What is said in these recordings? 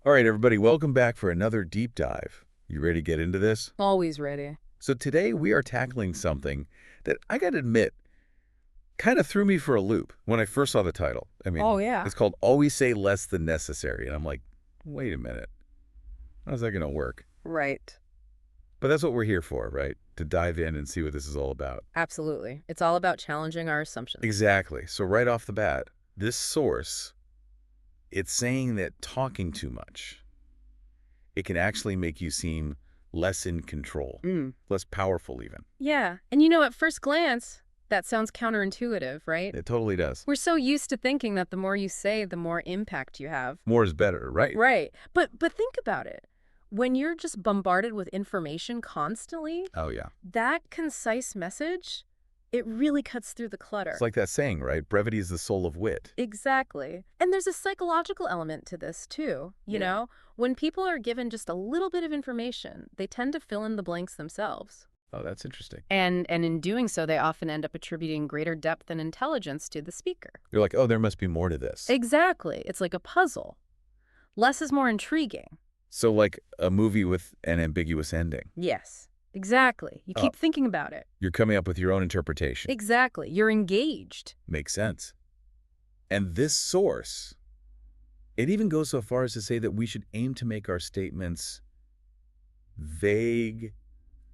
All right, everybody, welcome back for another deep dive. You ready to get into this? Always ready. So today we are tackling something that I got to admit kind of threw me for a loop when I first saw the title. Oh, yeah. It's called Always Say Less Than Necessary. And I'm like, wait a minute. How's that going to work? Right. But that's what we're here for, right? To dive in and see what this is all about. Absolutely. It's all about challenging our assumptions. Exactly. So right off the bat, this source, it's saying that talking too much, it can actually make you seem less in control, less powerful even. Yeah. And at first glance, that sounds counterintuitive, right? It totally does. We're so used to thinking that the more you say, the more impact you have. More is better, right? Right. But think about it. When you're just bombarded with information constantly, Oh, yeah. that concise message, it really cuts through the clutter. It's like that saying, right? Brevity is the soul of wit. Exactly. And there's a psychological element to this, too. You know, when people are given just a little bit of information, they tend to fill in the blanks themselves. Oh, that's interesting. And in doing so, they often end up attributing greater depth and intelligence to the speaker. You're like, oh, there must be more to this. Exactly. It's like a puzzle. Less is more intriguing. So like a movie with an ambiguous ending. Yes, exactly. You keep thinking about it. You're coming up with your own interpretation. Exactly. You're engaged. Makes sense. And this source, it even goes so far as to say that we should aim to make our statements vague,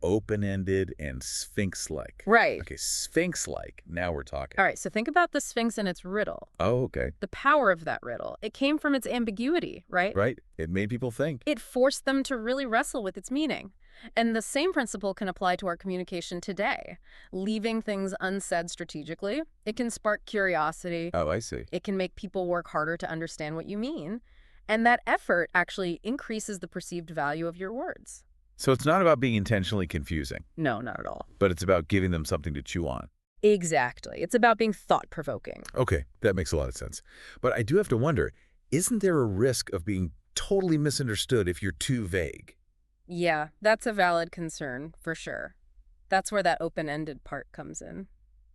open-ended, and sphinx-like. Right. Okay, sphinx-like. Now we're talking. All right, so think about the Sphinx and its riddle. Oh, okay. The power of that riddle. It came from its ambiguity, right? Right. It made people think. It forced them to really wrestle with its meaning. And the same principle can apply to our communication today. Leaving things unsaid strategically, it can spark curiosity. Oh, I see. It can make people work harder to understand what you mean. And that effort actually increases the perceived value of your words. So it's not about being intentionally confusing, No, not at all. but it's about giving them something to chew on. Exactly. It's about being thought-provoking. Okay, that makes a lot of sense. But I do have to wonder, isn't there a risk of being totally misunderstood if you're too vague? Yeah, that's a valid concern, for sure. That's where that open-ended part comes in.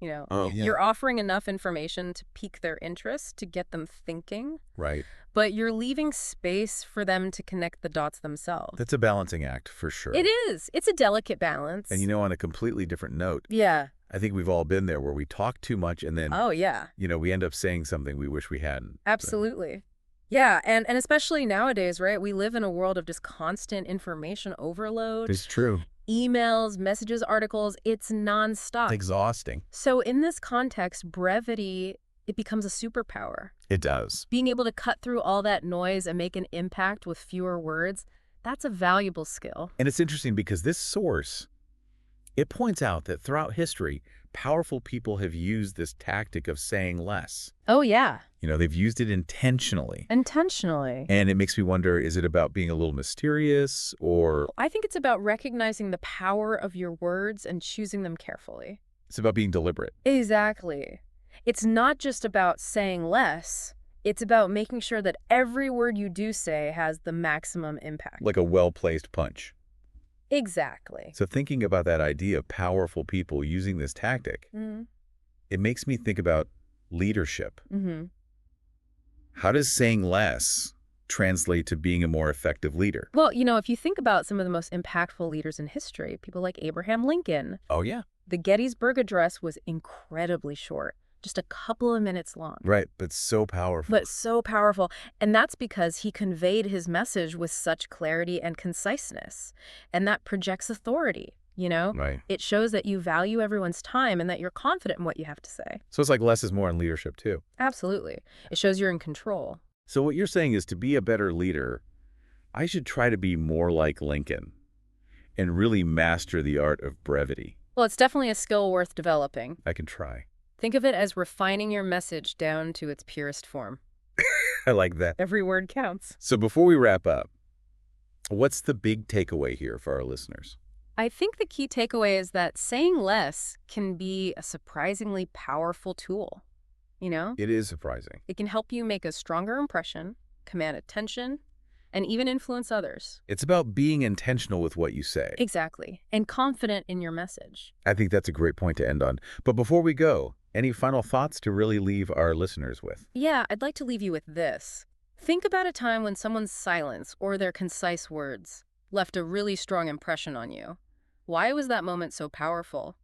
You're offering enough information to pique their interest, to get them thinking, Right. but you're leaving space for them to connect the dots themselves. That's a balancing act for sure. It is. It's a delicate balance. And on a completely different note, Yeah. I think we've all been there where we talk too much and then, Oh, yeah. we end up saying something we wish we hadn't. Absolutely. Yeah, and especially nowadays, right? We live in a world of just constant information overload. It's true. Emails, messages, articles, it's nonstop. It's exhausting. So in this context, brevity, it becomes a superpower. It does. Being able to cut through all that noise and make an impact with fewer words, that's a valuable skill. And it's interesting because this source, it points out that throughout history, powerful people have used this tactic of saying less. Oh, yeah. They've used it intentionally. Intentionally. And it makes me wonder, is it about being a little mysterious or I think it's about recognizing the power of your words and choosing them carefully. it's about being deliberate? Exactly. It's not just about saying less. It's about making sure that every word you do say has the maximum impact. Like a well-placed punch. Exactly. So thinking about that idea of powerful people using this tactic, it makes me think about leadership. Mm-hmm. How does saying less translate to being a more effective leader? Well, if you think about some of the most impactful leaders in history, people like Abraham Lincoln, Oh, yeah. the Gettysburg Address was incredibly short, just a couple of minutes long. Right, but so powerful. But so powerful. And that's because he conveyed his message with such clarity and conciseness. And that projects authority, Right. It shows that you value everyone's time and that you're confident in what you have to say. So it's like less is more in leadership, too. Absolutely. It shows you're in control. So what you're saying is to be a better leader, I should try to be more like Lincoln and really master the art of brevity. Well, it's definitely a skill worth developing. I can try. Think of it as refining your message down to its purest form. I like that. Every word counts. So before we wrap up, what's the big takeaway here for our listeners? I think the key takeaway is that saying less can be a surprisingly powerful tool. It is surprising. It can help you make a stronger impression, command attention, and even influence others. It's about being intentional with what you say. Exactly. And confident in your message. I think that's a great point to end on. But before we go, any final thoughts to really leave our listeners with? Yeah, I'd like to leave you with this. Think about a time when someone's silence or their concise words left a really strong impression on you. Why was that moment so powerful?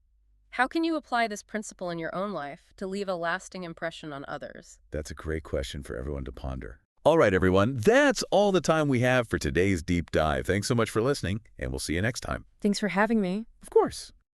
How can you apply this principle in your own life to leave a lasting impression on others? That's a great question for everyone to ponder. All right, everyone, that's all the time we have for today's deep dive. Thanks so much for listening, and we'll see you next time. Thanks for having me. Of course.